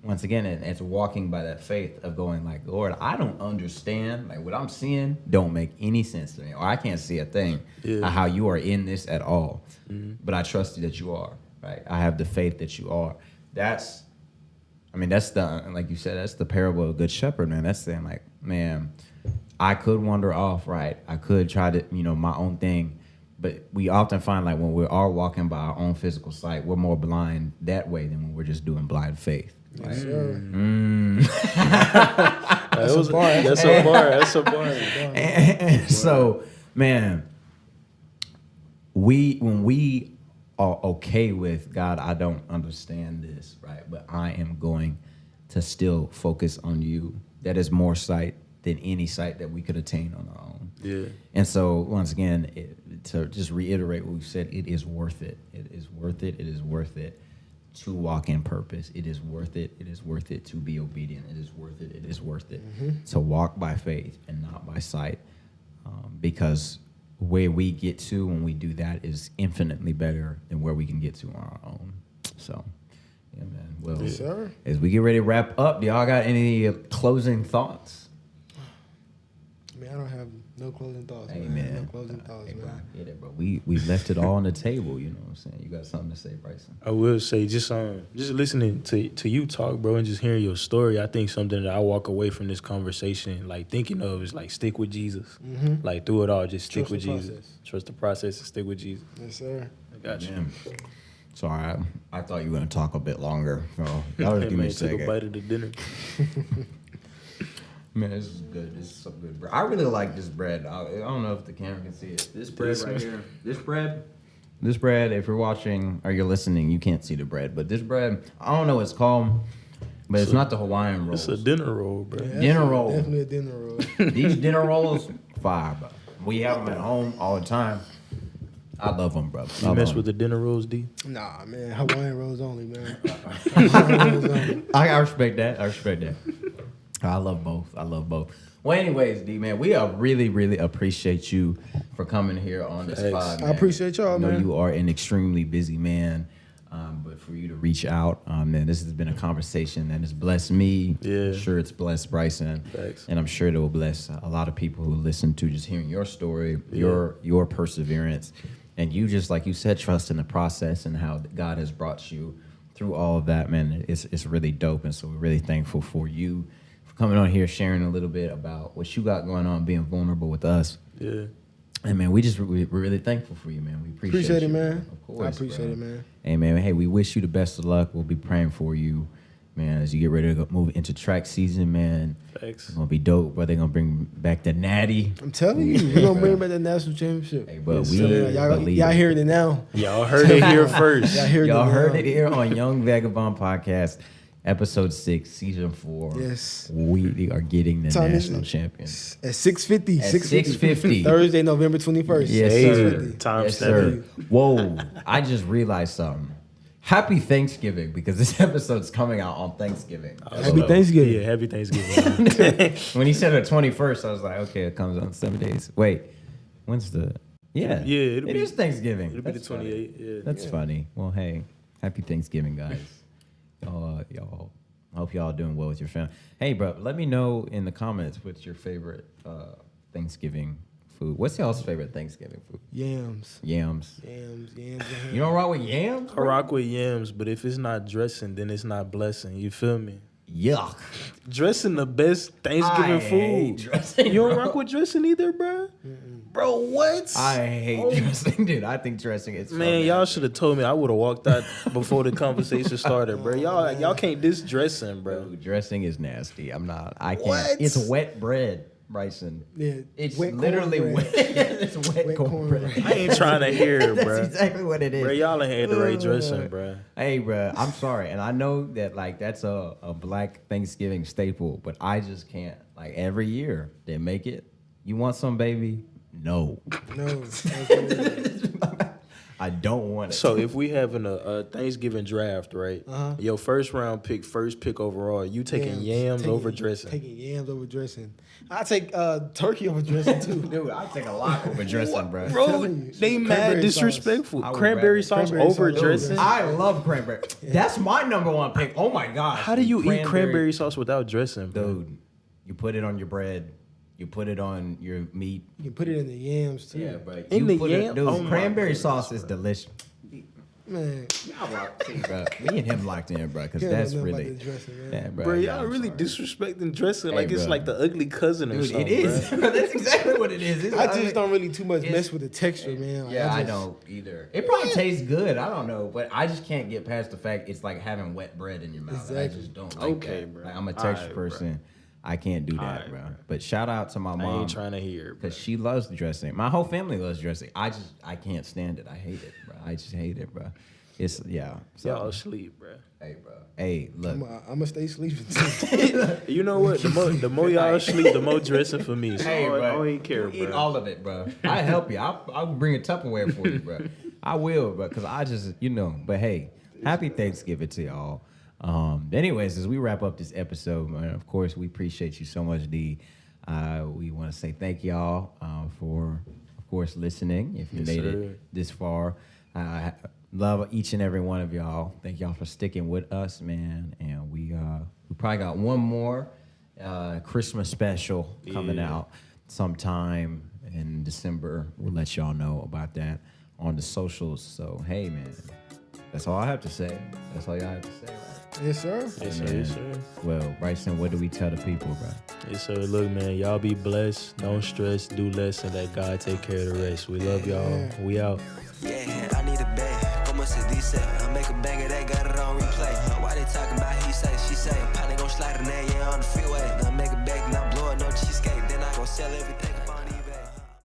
once again, it's walking by that faith of going like, Lord, I don't understand. Like what I'm seeing don't make any sense to me, or I can't see a thing how you are in this at all. But I trust you that you are. Right, I have the faith that you are. That's the like you said. That's the parable of the good shepherd, man. That's saying like, man, I could wander off. Right, I could try to my own thing, but we often find like when we are walking by our own physical sight, we're more blind that way than when we're just doing blind faith. Right? Yes, sir. That's a bar. And so, man, when we are okay with God, I don't understand this, right? But I am going to still focus on you. That is more sight than any sight that we could attain on our own. Yeah. And so once again, to just reiterate what we said, it is worth it. It is worth it. It is worth it to walk in purpose. It is worth it. It is worth it to be obedient. It is worth it. It is worth it to walk by faith and not by sight, because where we get to when we do that is infinitely better than where we can get to on our own. So, yeah, man. Well, Yes, sir. as we get ready to wrap up, do y'all got any closing thoughts? Man, I don't have no closing thoughts. Hey, man. man. No closing thoughts, Hey, bro, man. I get it, bro. We left it all on the table, you know what I'm saying? You got something to say, Bryson? I will say just listening to you talk, bro, and just hearing your story, I think something that I walk away from this conversation like thinking of is like stick with Jesus. Like through it all, just stick with Jesus. Trust the process and stick with Jesus. Yes, sir. I got you. Man. Sorry, I thought you were going to talk a bit longer. So y'all just give me a Took second. a bite of the dinner. Man, this is good. This is some good bread. I really like this bread. I don't know if the camera can see it. This bread right here. This bread, if you're watching or you're listening, you can't see the bread. But this bread, I don't know what it's called, but it's not the Hawaiian rolls. It's a dinner roll, bro. Yeah, Dinner roll. Definitely a dinner roll. These dinner rolls, fire, bro. We have them at home all the time. I love them, bro. You mess with the dinner rolls, D? Nah, man. Hawaiian rolls only, man. Hawaiian rolls only. I respect that. I love both. Well, anyways, D, man, we really, really appreciate you for coming here on this pod, man. I appreciate y'all, I know man. you are an extremely busy man, but for you to reach out, man, this has been a conversation that has blessed me. Yeah. I'm sure it's blessed Bryson. Thanks. And I'm sure it will bless a lot of people who listen to just hearing your story, your perseverance, and you just, like you said, trust in the process and how God has brought you through all of that, man. It's really dope, and so we're really thankful for you coming on here, sharing a little bit about what you got going on, being vulnerable with us. Yeah. And man, we're really thankful for you, man. We appreciate it, you, man. Of course, I appreciate it, man. Hey, man. Hey, we wish you the best of luck. We'll be praying for you, man, as you get ready to move into track season, man. Thanks. It's gonna be dope, but they're gonna bring back the natty. I'm telling you, we're gonna bring back the national championship. Hey, but Yes, we sir. y'all Y'all heard it now. Y'all heard it here first. Y'all heard it here on Young Vagabond Podcast, episode 6, season 4. Yes. We are getting the Time is national it? champion. At 6:50. At 6:50. Thursday, November 21st. Yes, Hey, sir. time Yes, stamp. sir. Whoa! I just realized something. Happy Thanksgiving, because this episode's coming out on Thanksgiving. Happy Thanksgiving. Yeah, happy Thanksgiving. When he said the 21st, I was like, okay, it comes on 7 days. Wait, when's the? Yeah, Yeah, it is Thanksgiving. It'll be the That's funny. 28th. Yeah. That's funny. Well, hey, happy Thanksgiving, guys. Y'all. I hope y'all doing well with your family. Hey, bro, let me know in the comments what's your favorite Thanksgiving food. What's y'all's favorite Thanksgiving food? Yams. Yams. Yams. You don't rock with yams? I rock with yams, but if it's not dressing, then it's not blessing. You feel me? Yuck. Dressing the best Thanksgiving I hate food. dressing, You don't bro. rock with dressing either, bro? Bro, what? I hate dressing, dude. I think dressing is so Man, y'all nasty. should have told me. I would have walked out before the conversation started, bro. Y'all can't diss dressing, bro. Dude, dressing is nasty. I can't. What? It's wet bread, Bryson. Yeah, It's wet literally cornbread. wet. It's wet, Wet cornbread. cornbread. I ain't trying to hear it, That's bro. exactly what it is. Bro, y'all ain't had the right dressing, bro. Hey, bro, I'm sorry, and I know that like that's a Black Thanksgiving staple, but I just can't. Like every year they make it. You want some, baby? No, No. I don't want it. So if we having a Thanksgiving draft, right? Uh-huh. Your first round pick, first pick overall, you taking yams over dressing. Taking yams over dressing. I take turkey over dressing too. Dude, I take a lot over dressing, bro. Bro, telling you. they mad Cranberry sauce. disrespectful. I would Cranberry rather- sauce Cranberry over sauce over dressing. I love cranberry. That's my number one pick. Oh my gosh. How do you eat cranberry sauce without dressing, bro? Dude, you put it on your bread. You put it on your meat. You can put it in the yams too. Yeah, but In you the put yam? Dude, Oh my cranberry goodness, sauce is delicious. Man. Bro, me and him locked in, bro, because Can't that's know nothing really. about the dressing, man. Yeah, Bro, yeah, y'all I'm really sorry. disrespecting dressing Hey, like it's bro. like the ugly cousin or Dude, something. it is. Bro. That's exactly what it is. I just don't really too much it's- mess with the texture, man. Like, Yeah, I just- don't either. It probably tastes good. I don't know, but I just can't get past the fact it's like having wet bread in your mouth. I Exactly. just don't like Okay, that. bro. Like, I'm a texture Alright, bro. person. I can't do that, Alright, bro. bro. But shout out to my I mom ain't trying to hear it, bro. because she loves dressing. My whole family loves dressing. I can't stand it. I hate it, bro. I just hate it, bro. It's So, Y'all asleep, bro. hey, bro. Hey, look. I'm gonna stay sleeping too. You know what? The more y'all sleep, the more dressing for me. So Hey, I bro. don't even care, You eat bro. all of it, bro. I help you. I'll bring a Tupperware for you, bro. I will, bro, because I just, But hey, happy Thanksgiving to y'all. Anyways, as we wrap up this episode, man, of course, we appreciate you so much, D. We want to say thank y'all for, of course, listening. If you Yes, made sir. it this far, love each and every one of y'all. Thank y'all for sticking with us, man. And we probably got one more Christmas special coming Yeah. out sometime in December. We'll let y'all know about that on the socials. So hey, man, that's all I have to say. That's all y'all have to say, right? Yes, sir. Yes, sir. Man. Yes, sir. Well, Bryson, what do we tell the people, bro? Yes, sir. Look, man, y'all be blessed. Don't stress. Do less, and let God take care of the rest. We love y'all. We out. Yeah, I need a bag. Como se dice? I make a banger that got it on replay. Why they talking about he say, she say?